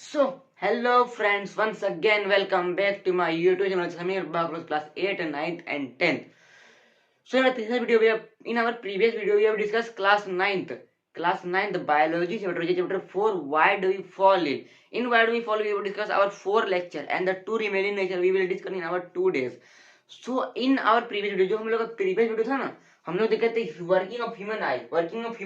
So, hello friends, once again welcome back to my YouTube channel Samir Bagros class 8, 9th and 10th. So in our previous video we have discussed class 9th biology chapter 4, why do we fall ill. In why do we fall ill we will discuss our 4 lecture and the 2 remaining lecture we will discuss in our 2 days. So in our previous video, जो हम लोग का previous video था ना, हम लोग देखे थे working of human I, working of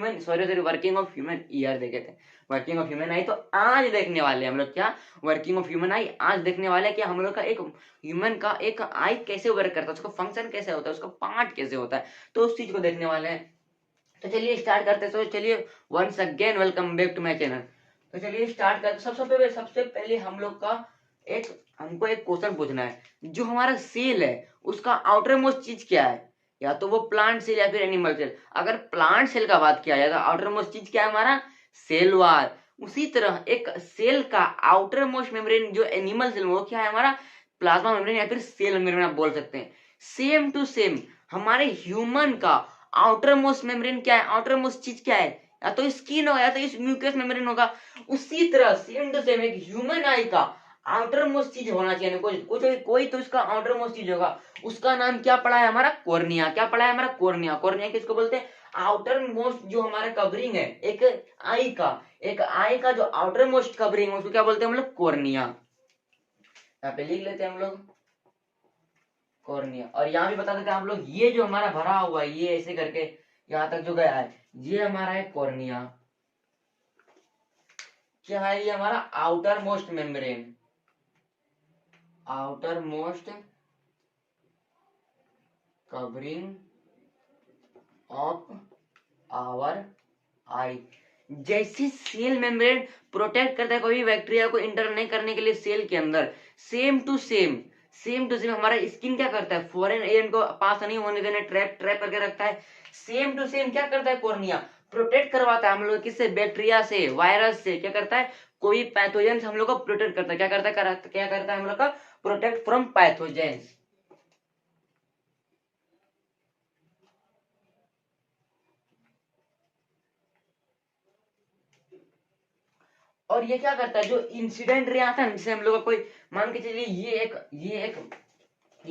human ear देखे थे, वर्किंग ऑफ ह्यूमन आई। तो आज देखने वाले हम लोग क्या, वर्किंग ऑफ ह्यूमन आई आज देखने वाले हैं कि हम लोग का एक ह्यूमन का एक आई कैसे वर्क करता है, उसका फंक्शन कैसे होता है, उसका पार्ट कैसे होता है, तो उस चीज को देखने वाले हैं। तो चलिए स्टार्ट करते हैं। तो चलिए once again welcome back to my channel. तो चलिए स्टार्ट करते। सबसे पहले हम लोग का हमको एक क्वेश्चन पूछना है, जो हमारा सेल है उसका आउटर मोस्ट चीज क्या है, या तो वो प्लांट सेल या फिर एनिमल सेल। अगर प्लांट सेल का बात किया जाए तो आउटर मोस्ट चीज क्या है हमारा, सेल वाल। उसी तरह एक सेल का आउटर मोस्ट मेम्ब्रेन जो एनिमल सेल वो क्या है हमारा, प्लाज्मा मेम्ब्रेन या फिर सेल मेम्ब्रेन आप बोल सकते हैं। सेम टू सेम हमारे ह्यूमन का आउटर मोस्ट मेम्ब्रेन क्या है, आउटर मोस्ट चीज क्या है, या तो स्किन होगा या तो इस म्यूकस मेम्ब्रेन होगा। उसी तरह सेम टू सेम एक ह्यूमन आई का आउटर मोस्ट चीज होना चाहिए, कोई तो इसका आउटर मोस्ट चीज होगा। उसका नाम क्या पड़ा है हमारा, कॉर्निया। क्या पड़ा है हमारा, कॉर्निया। कॉर्निया किसको बोलते हैं, आउटर मोस्ट जो हमारा कवरिंग है एक आई का जो आउटर मोस्ट कवरिंग है उसको क्या बोलते हैं हम लोग, कॉर्निया। यहाँ पे लिख लेते हैं हम लोग कॉर्निया। और यहाँ भी बता देते हैं आप लोग, ये जो हमारा भरा हुआ है ये ऐसे करके यहाँ तक जो गया है ये हमारा है कॉर्निया। क्या है ये हमारा, outermost membrane, outermost covering of our eye. जैसे सेल मेम्ब्रेन प्रोटेक्ट करता है कोई बैक्टीरिया को इंटर नहीं करने के लिए सेल के अंदर, सेम टू सेम हमारा स्किन क्या करता है, फॉरेन एजेंट को पास नहीं होने देने, ट्रैप करके रखता है। सेम टू सेम क्या करता है कॉर्निया, प्रोटेक्ट करवाता है हम लोग किससे, बैक्टीरिया से, वायरस से। क्या करता है, कोई पैथोजन से हम लोग को प्रोटेक्ट करता है। क्या करता है हम लोग का, प्रोटेक्ट फ्रॉम पैथोजेंस। और ये क्या करता है, जो इंसिडेंट रे आता है ना, जैसे हम लोग का कोई मान के चलिए ये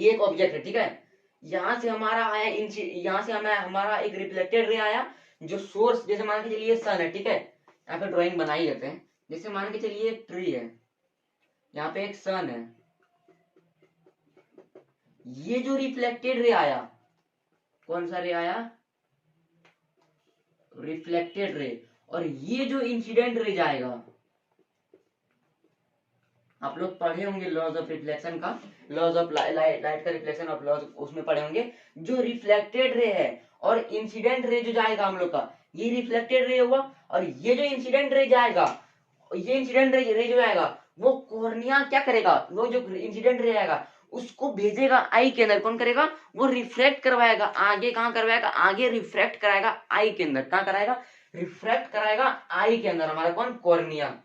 एक ऑब्जेक्ट है, ठीक है। यहाँ से हमारा आया यहाँ से हमें हमारा एक रिफ्लेक्टेड रे आया, जो सोर्स, जैसे मान के चलिए सन है, ठीक है। यहाँ पे ड्राइंग बना ही लेते हैं। जैसे मान के चलिए एक ट्री है, यहाँ पे एक सन है, ये जो रिफ्लेक्टेड रे आया, कौन सा रे आया, रिफ्लेक्टेड रे। और ये जो इंसिडेंट रे जाएगा, आप लोग पढ़े होंगे लॉज ऑफ रिफ्लेक्शन का, लॉज ऑफ लाइट का रिफ्लेक्शन ऑफ लॉज, उसमें पढ़े होंगे। जो रिफ्लेक्टेड रे है और इंसिडेंट रे जो जाएगा हम लोग का, ये रिफ्लेक्टेड रे हुआ। और ये जो इंसिडेंट रे जाएगा, ये इंसिडेंट रे जो आएगा वो कॉर्निया क्या करेगा, वो जो इंसिडेंट रे आएगा उसको भेजेगा आई के अंदर। कौन करेगा, वो रिफ्लेक्ट करवाएगा आगे। कहाँ करवाएगा, आगे रिफ्लेक्ट कराएगा आई के अंदर। कहाँ कराएगा, रिफ्लेक्ट कराएगा आई के अंदर, हमारा कौन, कॉर्निया।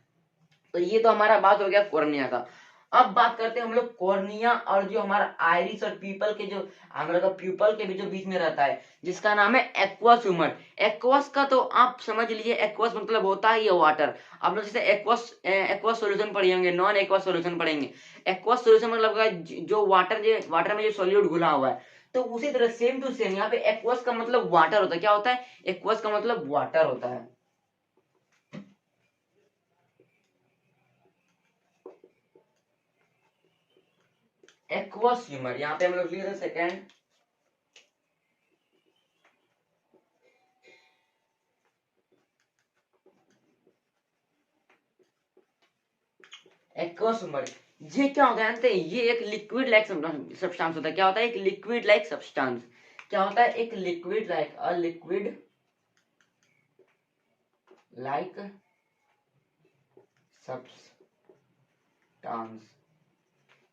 तो ये तो हमारा बात हो गया कॉर्निया का। अब बात करते हैं हम लोग कॉर्निया और जो हमारा आइरिस और पीपल के जो हम लोग का प्यूपल के भी जो बीच में रहता है, जिसका नाम है एक्वस ह्यूमर। एक्वस का तो आप समझ लीजिए, एक्वस मतलब होता है ये वाटर। आप लोग जैसे एक्वस सॉल्यूशन पढ़े होंगे, नॉन एक्वस सॉल्यूशन पढ़ेंगे। एक्वस सॉल्यूशन मतलब जो वाटर में जो सॉल्यूट घुला हुआ है। तो उसी तरह सेम टू सेम यहाँ पे एक्वस का मतलब वाटर होता है। क्या होता है, एक्वस का मतलब वाटर होता है। एक्वस ह्यूमर यहाँ पे हम लोग लिख रहे सेकेंड, एक्वस ह्यूमर। ये क्या होता है जानते हैं, ये एक लिक्विड लाइक सब्सटेंस होता है। क्या होता है, एक लिक्विड लाइक सब्सटेंस। क्या होता है, एक liquid like, a liquid like substance.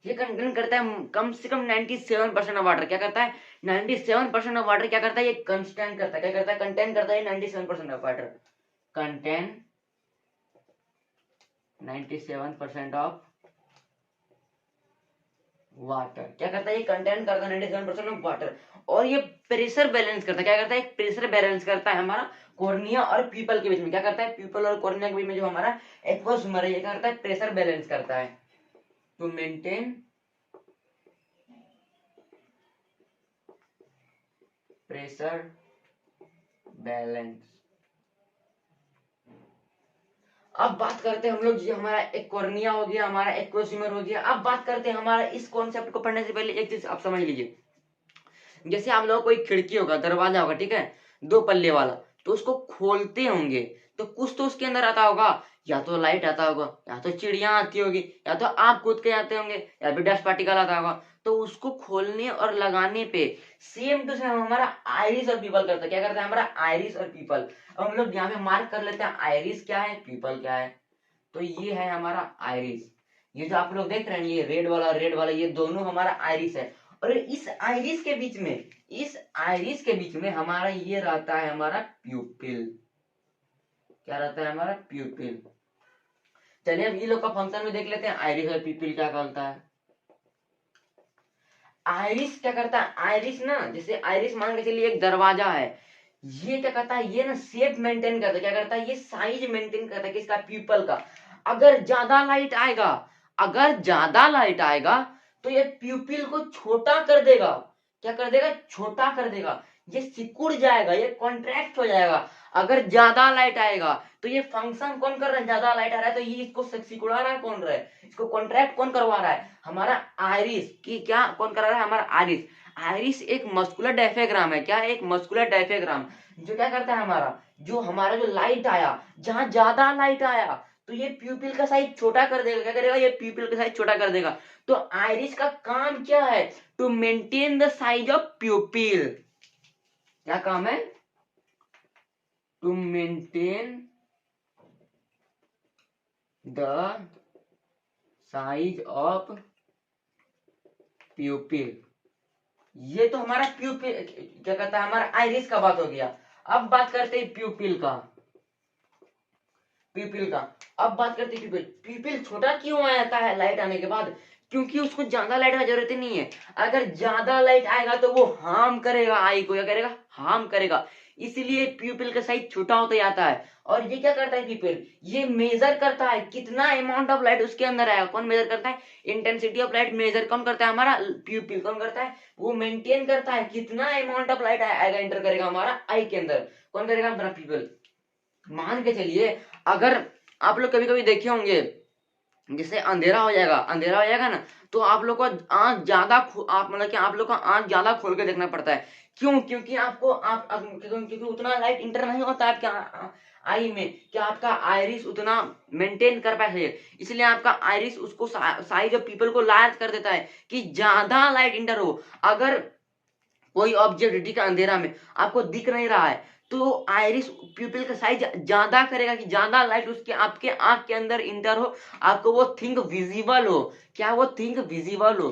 ये कंटेन करता है कम से कम 97% ऑफ वाटर। क्या करता है, 97% ऑफ वाटर क्या करता है, ये कंटेन करता है। क्या करता है, कंटेन करता है 97% of water. Contain 97% of water. क्या करता है, ये कंटेंट करता है 97% ऑफ वाटर। और ये प्रेशर बैलेंस करता है, क्या करता है, एक प्रेशर बैलेंस करता है हमारा कॉर्निया और पीपल के बीच में। क्या करता है, पीपल और कॉर्निया के बीच में जो हमारा एक्वस ह्यूमर है, ये क्या करता है, प्रेशर बैलेंस करता है टू मेंटेन प्रेशर बैलेंस। अब बात करते हैं हम लोग, जो हमारा एक कॉर्निया हो गया, हमारा एक्वस ह्यूमर हो गया। अब बात करते हैं हमारा इस कॉन्सेप्ट को पढ़ने से पहले एक चीज आप समझ लीजिए। जैसे आप लोगों को कोई खिड़की होगा, दरवाजा होगा, ठीक है, 2 पल्ले वाला, तो उसको खोलते होंगे तो कुछ तो उसके अंदर आता होगा, या तो लाइट आता होगा, या तो चिड़िया आती होगी, या तो आप कूद के आते होंगे, या फिर डस्ट पार्टिकल आता होगा। तो उसको खोलने और लगाने पे सेम टू सेम हमारा आइरिस और पीपल करता है। क्या करता है हमारा आइरिस और पीपल। अब हम लोग यहाँ पे मार्क कर लेते हैं आइरिस क्या है, पीपल क्या है। तो ये है हमारा आइरिस। ये जो आप लोग देख रहे हैं, ये रेड वाला, ये दोनों हमारा आइरिस है। और इस आइरिस के बीच में, इस आइरिस के बीच में हमारा ये रहता है हमारा प्यूपिल। क्या रहता है हमारा प्यूपिल। चलिए अब ये लोग का फंक्शन में देख लेते हैं, आइरिस और प्यूपिल क्या करता है। आइरिस क्या करता है, आइरिस ना, जैसे आइरिस मान के चलिए एक दरवाजा है, ये क्या करता है, ये ना शेप मेंटेन करता है। क्या करता है, ये साइज मेंटेन करता है किसका, पीपल का। अगर ज्यादा लाइट आएगा, अगर ज्यादा लाइट आएगा तो ये प्यूपिल को छोटा कर देगा। क्या कर देगा, छोटा कर देगा। ये सिकुड़ जाएगा, ये कॉन्ट्रैक्ट हो जाएगा। अगर ज्यादा लाइट आएगा तो ये फंक्शन कौन कर रहा है, ज्यादा लाइट आ रहा है तो ये इसको सिकुड़ा रहा है, कौन रहा है, इसको कॉन्ट्रैक्ट कौन करवा रहा है, हमारा आइरिस की। क्या कौन करा रहा है, हमारा आइरिस। आइरिस एक मस्कुलर डायफ्राम है। क्या है, एक मस्कुलर डायफ्राम, जो क्या करता है हमारा, जो लाइट आया, जहां ज्यादा लाइट आया तो ये प्यूपिल का साइज छोटा कर देगा। क्या करेगा, ये प्यूपिल का साइज छोटा कर देगा। तो आइरिस का काम क्या है, to maintain the size of pupil. क्या काम है, to maintain the size of pupil. ये तो हमारा प्यूपिल, क्या कहता है, हमारा आइरिस का बात हो गया। अब बात करते हैं प्यूपिल का, पीपल का। अब बात करते हैं पीपल। पीपल छोटा क्यों आता है लाइट आने के बाद, क्योंकि उसको ज्यादा लाइट का जरूरत ही नहीं है। अगर ज्यादा लाइट आएगा तो वो हार्म करेगा आई को। क्या करेगा, हार्म करेगा। इसलिए पीपल का साइज छोटा होता जाता है। और ये क्या करता है पीपल, ये मेजर करता है कितना अमाउंट ऑफ लाइट उसके अंदर आएगा। कौन मेजर करता है, इंटेंसिटी ऑफ लाइट मेजर कौन करता है, हमारा पीपल। कौन करता है, वो मेंटेन करता है कितना अमाउंट ऑफ लाइट आएगा, इंटर करेगा हमारा आई के अंदर। कौन करेगा, हमारा पीपल। मान के चलिए, अगर आप लोग कभी कभी देखे होंगे, जैसे अंधेरा हो जाएगा, अंधेरा हो जाएगा ना, तो आप लोग को आंख ज्यादा आप मतलब कि आप लोग का आंख ज्यादा खोल के देखना पड़ता है। क्यों, क्योंकि आपको क्योंकि उतना लाइट इंटर नहीं होता है आपके आई में, क्या आपका आइरिस उतना मेंटेन कर पाए, इसलिए आपका आइरिस उसको साइज ऑफ पीपल को लार्ज कर देता है कि ज्यादा लाइट इंटर हो। अगर कोई ऑब्जेक्ट दिखा अंधेरा में, आपको दिख नहीं रहा है, तो आइरिस प्यूपिल का साइज ज्यादा करेगा कि ज्यादा लाइट उसके आपके आंख के अंदर इंटर हो, आपको वो थिंग विजिबल हो। क्या वो थिंग विजिबल हो,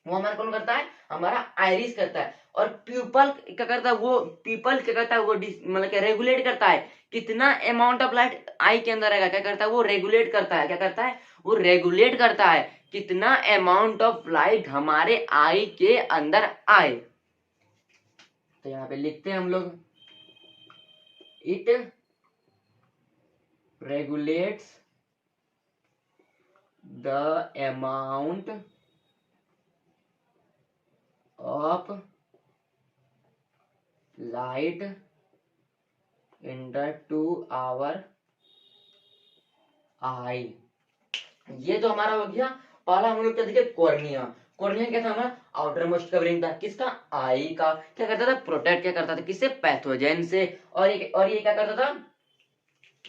वो हमारा कौन करता है, हमारा आइरिस करता है। और प्यूपल क्या करता है, वो पीपल क्या करता है, वो मतलब क्या रेगुलेट करता है कितना अमाउंट ऑफ लाइट आई के अंदर आएगा। क्या करता है, वो रेगुलेट करता है। क्या करता है, वो रेगुलेट करता है कितना अमाउंट ऑफ लाइट हमारे आई के अंदर आए। तो यहाँ पे लिखते हैं हम लोग, it regulates the amount of light into our eye। ये तो हमारा हो गया पहला। हम लोग क्या देखे, कॉर्निया। कॉर्निया क्या था, हमारा आउटर मोस्ट कवरिंग था किसका, आई का। क्या करता था, प्रोटेक्ट क्या करता था, किससे, पैथोजेन से। और ये क्या करता था,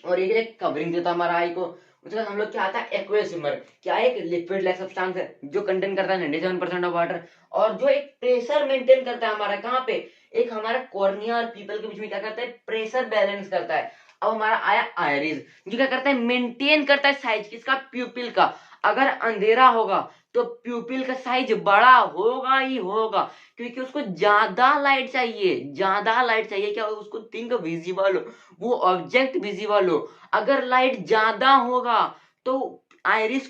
और ये कवरिंग देता हमारा आई को। उसके बाद हम लोग क्या आता है, एक्वेस ह्यूमर। क्या एक लिक्विड लाइक सब्सटेंस है जो कंटेन करता है 97% ऑफ वाटर, और जो एक प्रेशर मेंटेन करता है हमारा, कहाँ पे, एक हमारा कॉर्निया और पीपल के बीच में क्या करता है, प्रेशर बैलेंस करता है। अब हमारा आया आयरिस, जो क्या करता है, मेंटेन करता है साइज किसका, प्यूपिल का। अगर अंधेरा होगा तो प्यूपिल का साइज बड़ा होगा ही होगा, क्योंकि उसको ज्यादा लाइट चाहिए, ज्यादा लाइट चाहिए। क्या उसको थिंक विजिबल हो, वो ऑब्जेक्ट विजिबल हो। अगर लाइट ज्यादा होगा तो आइरिस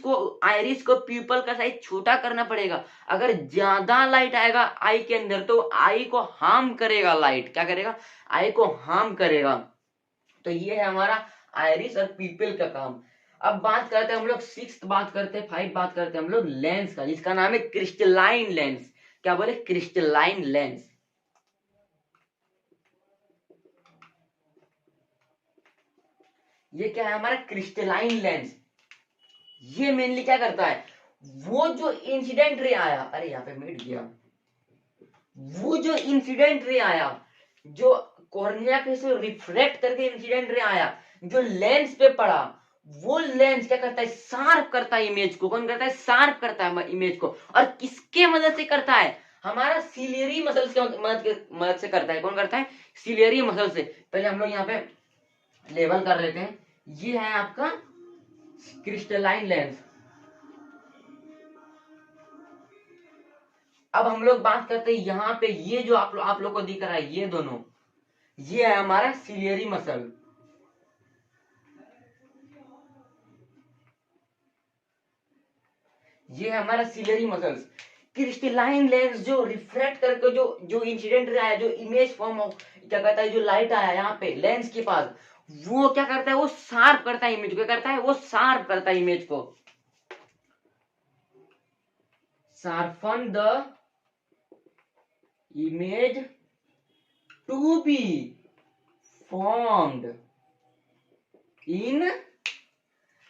को प्यूपल का साइज छोटा करना पड़ेगा। अगर ज्यादा लाइट आएगा आई के अंदर तो आई को हार्म करेगा, लाइट क्या करेगा, आई को हार्म करेगा। तो ये है हमारा आइरिस और प्यूपल का काम। अब बात करते हैं हम लोग सिक्स्थ, बात करते हैं 5, बात करते हैं हम लोग लेंस का, जिसका नाम है क्रिस्टलाइन लेंस। क्या बोले, क्रिस्टलाइन लेंस। ये क्या है हमारा क्रिस्टलाइन लेंस। ये मेनली क्या करता है, वो जो इंसिडेंट रे आया, अरे यहाँ पे मिट गया, वो जो इंसिडेंट रे आया, जो कॉर्निया के से रिफ्लेक्ट करके इंसिडेंट रे आया, जो लेंस पे पड़ा, वो लेंस क्या करता है, शार्प करता है इमेज को। कौन करता है, शार्प करता है इमेज को। और किसके मदद से करता है, हमारा सिलियरी मसल्स के मदद से करता है। कौन करता है, सिलियरी मसल से। पहले हम लोग यहाँ पे लेवल कर लेते हैं। ये है आपका क्रिस्टलाइन लेंस। अब हम लोग बात करते हैं यहाँ पे, ये जो आप लोग को दिख रहा है, ये दोनों, ये है हमारा सिलियरी मसल। ये है हमारा सिलियरी मसल्स। क्रिस्टलाइन लेंस जो रिफ्लेक्ट करके जो इंसिडेंट आया, जो इमेज फॉर्म हो, क्या कहता है, जो लाइट आया यहाँ पे लेंस के पास, वो क्या करता है, वो शार्प करता है इमेज को। क्या करता है, वो शार्प करता है इमेज को। Sharpen the image to be formed in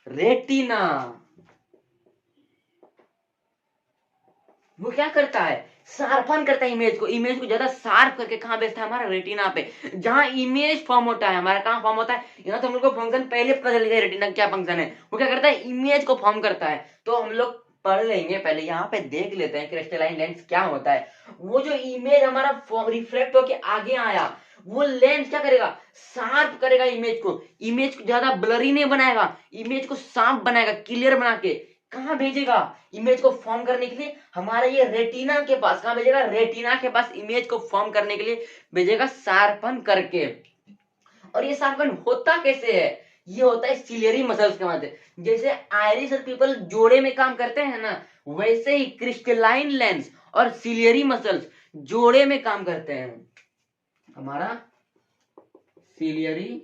retina। वो क्या करता है, शार्पन करता है इमेज को। इमेज को ज्यादा शार्प करके कहां भेजता है, हमारा रेटिना पे, जहां इमेज फॉर्म होता है। हमारा कहां फॉर्म होता है, यहाँ तो हम लोग को फंक्शन पहले पता चल गया रेटिना क्या फंक्शन है। वो क्या करता है, इमेज को फॉर्म करता है। तो हम लोग पढ़ लेंगे, पहले यहाँ पे देख लेते हैं क्रिस्टलाइन लेंस क्या होता है। वो जो इमेज हमारा रिफ्लेक्ट होके आगे आया, वो लेंस क्या करेगा, शार्प करेगा इमेज को। इमेज को ज्यादा ब्लरी नहीं बनाएगा, इमेज को साफ बनाएगा, क्लियर बना के कहां भेजेगा, इमेज को फॉर्म करने के लिए हमारे ये रेटिना के पास। कहां भेजेगा, रेटिना के पास इमेज को फॉर्म करने के लिए भेजेगा, शार्पन करके। और ये शार्पन होता कैसे है, ये होता है सिलियरी मसल्स के माध्यम। जैसे आइरिस और पीपल जोड़े में काम करते हैं ना, वैसे ही क्रिस्टलाइन लेंस और सिलियरी मसल्स जोड़े में काम करते हैं। हमारा सिलियरी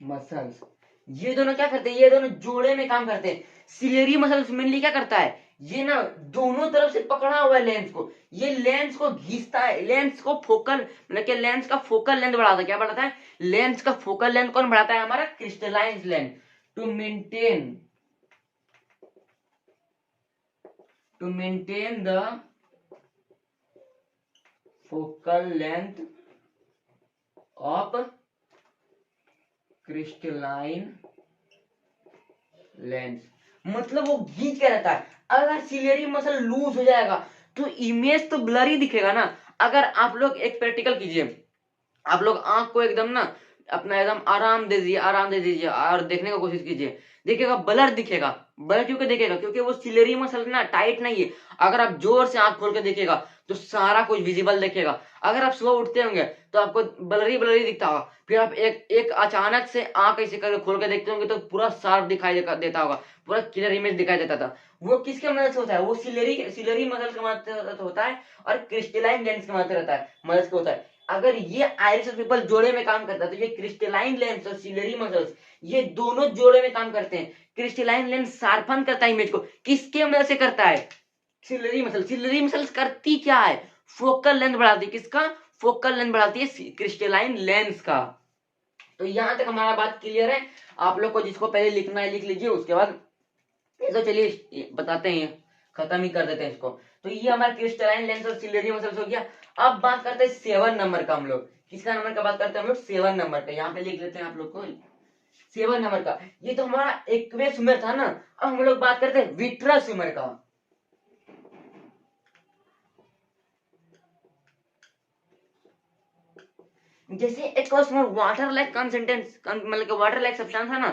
मसल्स, ये दोनों क्या करते हैं, ये दोनों जोड़े में काम करते हैं। सिलियरी मसल्स मेनली क्या करता है, ये ना दोनों तरफ से पकड़ा हुआ है लेंस को, ये लेंस को घिसता है, लेंस को फोकल, मतलब कि लेंस का फोकल लेंथ बढ़ाता है। क्या बढ़ाता है, लेंस का फोकल लेंथ कौन बढ़ाता है, हमारा crystalline lens. To maintain the focal length of crystalline lens, मतलब वो खींच के रहता है। अगर सिलियरी मसल लूज हो जाएगा तो इमेज तो ब्लरी दिखेगा ना। अगर आप लोग एक प्रैक्टिकल कीजिए, आप लोग आंख को एकदम ना अपना एकदम आराम दे दीजिए और देखने की कोशिश कीजिए, देखिएगा ब्लर दिखेगा। ब्लर क्यों देखेगा, क्योंकि वो सिलियरी मसल ना टाइट नहीं है। अगर आप जोर से आंख खोल के देखिएगा तो सारा कुछ विजिबल दिखेगा। अगर आप सुबह उठते होंगे तो आपको ब्लरी दिखता होगा, फिर आप एक अचानक से आंख ऐसे करके खोल के देखते होंगे तो पूरा शार्प दिखाई देता होगा, पूरा क्लियर इमेज दिखाई देता था। वो किसके मदद से होता है, वो सिलियरी मसल की मदद से होता है और क्रिस्टलाइन लेंस की मदद से होता है। अगर ये आइरिस और पीपल जोड़े में काम करता है तो ये क्रिस्टलाइन लेंस और सिलियरी मसल्स ये दोनों जोड़े में काम करते हैं। क्रिस्टलाइन लेंस शार्पन करता है इमेज को, किसके मदद से करता है, सिलियरी मसल। सिलियरी मसल्स करती क्या है, फोकल लेंथ बढ़ाती है। किसका, फोकल लेंथ बढ़ाती है क्रिस्टलाइन लेंस का। तो यहां तक हमारा बात क्लियर है। आप लोग को जिसको पहले लिखना है लिख लीजिए, उसके बाद तो चलिए बताते हैं, खत्म ही कर देते हैं इसको। तो ये हमारा क्रिस्टलाइन लेंस और सिलियरी मसल्स हो गया। अब बात करते हैं 7 नंबर का। हम लोग किसका नंबर का बात करते हैं, हम लोग 7 नंबर का। यहाँ पे लिख लेते हैं आप लोग को 7 नंबर का। ये तो हमारा एक्वेस ह्यूमर था ना। अब हम लोग बात करते हैं विट्रस ह्यूमर का। जैसे एक वाटर लाइक कंसिस्टेंस, मतलब वाटर लाइक सब्सटेंस है ना,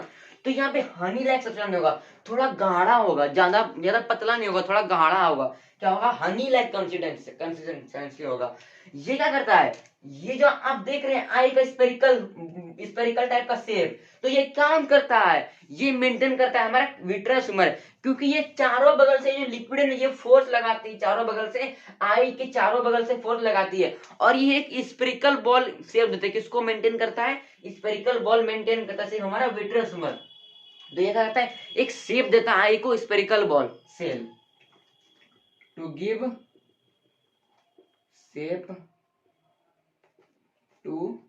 तो यहाँ पे हनी लाइक सब्सटेंस होगा, थोड़ा गाढ़ा होगा, ज्यादा पतला नहीं होगा, थोड़ा गाढ़ा होगा। क्या होगा, हनी लाइक कंसिस्टेंसी होगा। ये क्या करता है, ये जो आप देख रहे हैं आई का स्पेरिकल टाइप का शेप, तो ये काम करता है, ये मेंटेन करता है हमारा विट्रस ह्यूमर, क्योंकि ये चारों बगल से जो लिक्विड है ये फोर्स लगाती है, चारों बगल से आई के चारों बगल से फोर्स लगाती है, और ये एक स्पेरिकल बॉल शेप देता है। किसको मेंटेन करता है, स्पेरिकल बॉल मेंटेन करता है हमारा विट्रस ह्यूमर। तो ये क्या करता है, एक शेप देता है आई को, spherical ball cell, to give shape to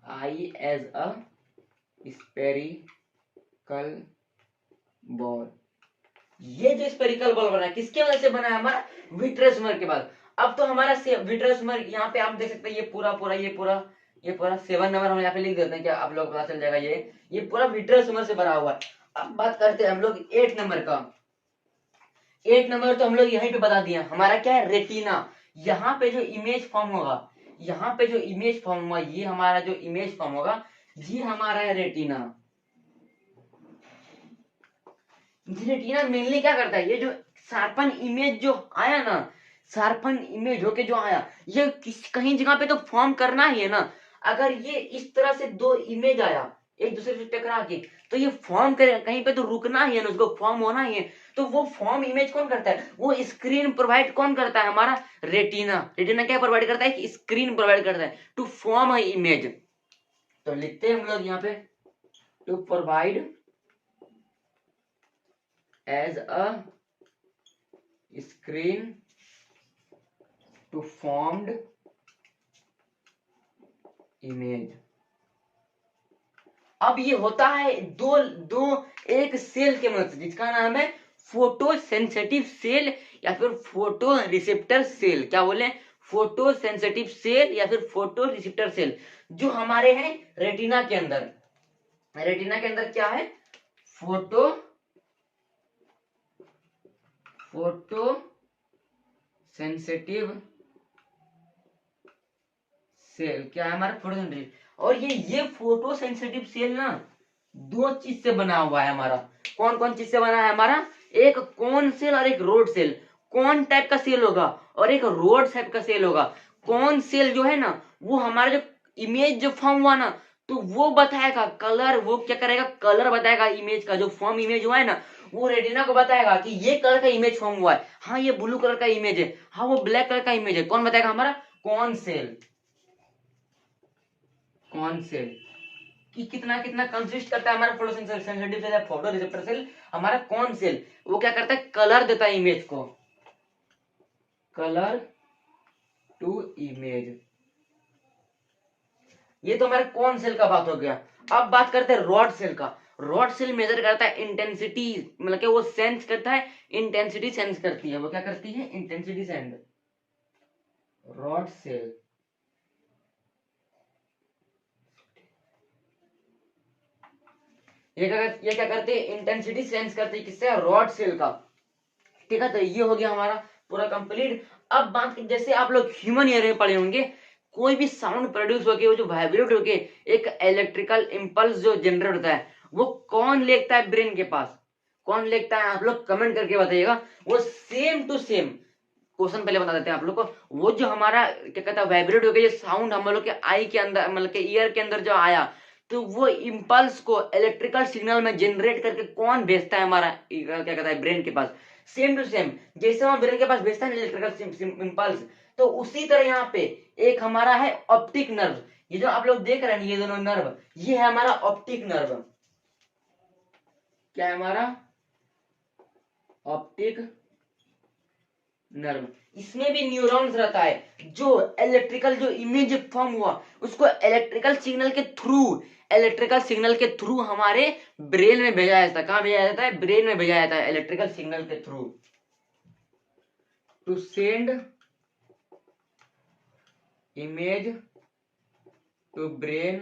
eye as a spherical ball. ये जो स्पेरिकल बॉल बना है किसके वजह से बना है, हमारा विट्रस ह्यूमर के बाद। अब तो हमारा विट्रस ह्यूमर यहाँ पे आप देख सकते हैं, ये पूरा 7 नंबर हम यहाँ पे लिख देते हैं, क्या आप लोग पता चल जाएगा, ये पूरा विट्रस ह्यूमर से बना हुआ है। अब बात करते हैं हम लोग 8 नंबर का। 8 नंबर तो हम लोग यहीं पे बता दिया, हमारा क्या है, रेटिना। यहाँ पे जो इमेज फॉर्म होगा, यहाँ पे जो इमेज फॉर्म हुआ, ये हमारा जो इमेज फॉर्म होगा, ये हमारा है रेटिना। रेटिना मेनली क्या करता है, ये जो शार्पन इमेज जो आया ना, शार्पन इमेज होके जो आया, ये कहीं जगह पे तो फॉर्म करना ही है ना। अगर ये इस तरह से दो इमेज आया एक दूसरे से टकरा के, तो ये फॉर्म करे, कहीं पे तो रुकना ही है ना, उसको फॉर्म होना ही है। तो वो फॉर्म इमेज कौन करता है, वो स्क्रीन प्रोवाइड कौन करता है, हमारा रेटिना। रेटिना क्या प्रोवाइड करता है, स्क्रीन प्रोवाइड करता है टू फॉर्म है इमेज। तो लिखते हैं हम लोग यहाँ पे, to provide as a screen to formed image। अब ये होता है एक सेल के मदद से, जिसका नाम है फोटो सेंसिटिव सेल या फिर फोटो रिसेप्टर सेल। क्या बोले, फोटो सेंसिटिव सेल या फिर फोटो रिसेप्टर सेल, जो हमारे हैं रेटिना के अंदर। रेटिना के अंदर क्या है, फोटो सेंसिटिव सेल, क्या है हमारा फोटो सेंसिटिव। और ये फोटो सेंसिटिव सेल ना दो चीज से बना हुआ है हमारा। कौन कौन चीज से बना है हमारा, एक कोन सेल और एक रोड सेल। कौन टाइप का सेल होगा और एक रोड टाइप का सेल होगा। कौन सेल जो है ना, वो हमारा जो इमेज जो फॉर्म हुआ ना, तो वो बताएगा कलर, वो क्या करेगा, कलर बताएगा इमेज का। जो फॉर्म इमेज हुआ है ना, वो रेटिना को बताएगा कि ये कलर का इमेज फॉर्म हुआ है, हाँ ये ब्लू कलर का इमेज है, हाँ वो ब्लैक कलर का इमेज है। कौन बताएगा, हमारा कौन सेल। कौन सेल कि कितना कितना कंसिस्ट करता है हमारा फोटो सेंसिटिव सेल या फोटो रिसेप्टर सेल। हमारा कौन सेल वो क्या करता है, कलर देता है इमेज को, कलर टू इमेज। ये तो हमारे कौन सेल का बात हो गया। अब बात करते हैं रॉड सेल का। रॉड सेल मेजर करता है इंटेंसिटी, मतलब कि वो सेंस करता है, इंटेंसिटी सेंस करती है। वो क्या करती है, इंटेंसिटी सेंस। रॉड सेल ये क्या करते हैं, इंटेंसिटी सेंस करते हैं, किससे, रॉड सेल का। ठीक है, तो ये हो गया हमारा पूरा कंप्लीट। अब बात, जैसे आप लोग ह्यूमन ईयर में पढ़े होंगे, कोई भी साउंड प्रोड्यूस होके, वो जो वाइब्रेट होके एक इलेक्ट्रिकल इंपल्स जो जनरेट होता है, वो कौन लेता है ब्रेन के पास, कौन लेता है, आप लोग कमेंट करके बताइएगा। वो सेम टू सेम क्वेश्चन पहले बता देते हैं आप लोग को। वो जो हमारा क्या कहता है, वाइब्रेट होके जो साउंड हम लोग के आई के अंदर, मतलब के ईयर के अंदर जो आया, तो वो इंपल्स को इलेक्ट्रिकल सिग्नल में जनरेट करके कौन भेजता है, हमारा क्या कहता है, ब्रेन के पास। सेम टू सेम जैसे हम ब्रेन के पास भेजता है इलेक्ट्रिकल इंपल्स, तो उसी तरह यहाँ पे एक हमारा है ऑप्टिक नर्व। ये जो आप लोग देख रहे हैं ये दोनों नर्व, ये है हमारा ऑप्टिक नर्व। क्या है हमारा, ऑप्टिक नर्व। इसमें भी न्यूरॉन्स रहता है, जो इलेक्ट्रिकल जो इमेज फॉर्म हुआ उसको इलेक्ट्रिकल सिग्नल के थ्रू हमारे ब्रेन में भेजा जाता है। कहां भेजा जाता है, ब्रेन में भेजा जाता है इलेक्ट्रिकल सिग्नल के थ्रू। To send image to brain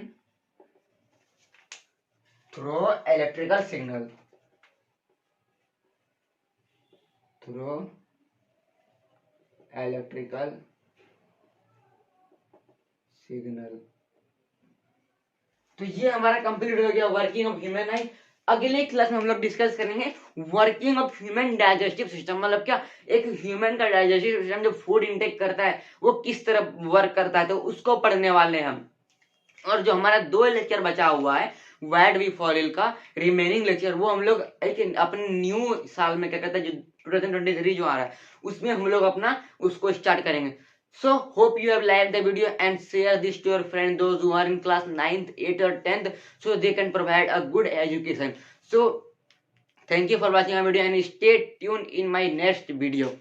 through electrical signal, through electrical signal. तो ये हमारा कंप्लीट हो गया वर्किंग ऑफ ह्यूमन आई। अगले क्लास में हम लोग डिस्कस करेंगे working of human digestive system, मतलब क्या एक ह्यूमन का डाइजेस्टिव सिस्टम जो फूड इंटेक करता है वो किस तरह वर्क करता है, तो उसको पढ़ने वाले हैं हम। और जो हमारा 2 लेक्चर बचा हुआ है वाइड वी फॉलिल का रिमेनिंग लेक्चर, वो हम लोग एक अपने न्यू साल में क्या कहते हैं जो 2023 जो आ रहा है उसमें हम लोग अपना उसको स्टार्ट करेंगे। So hope you have liked the video and share this to your friends, those who are in class 9th, 8th or 10th, so they can provide a good education. So thank you for watching our video and stay tuned in my next video.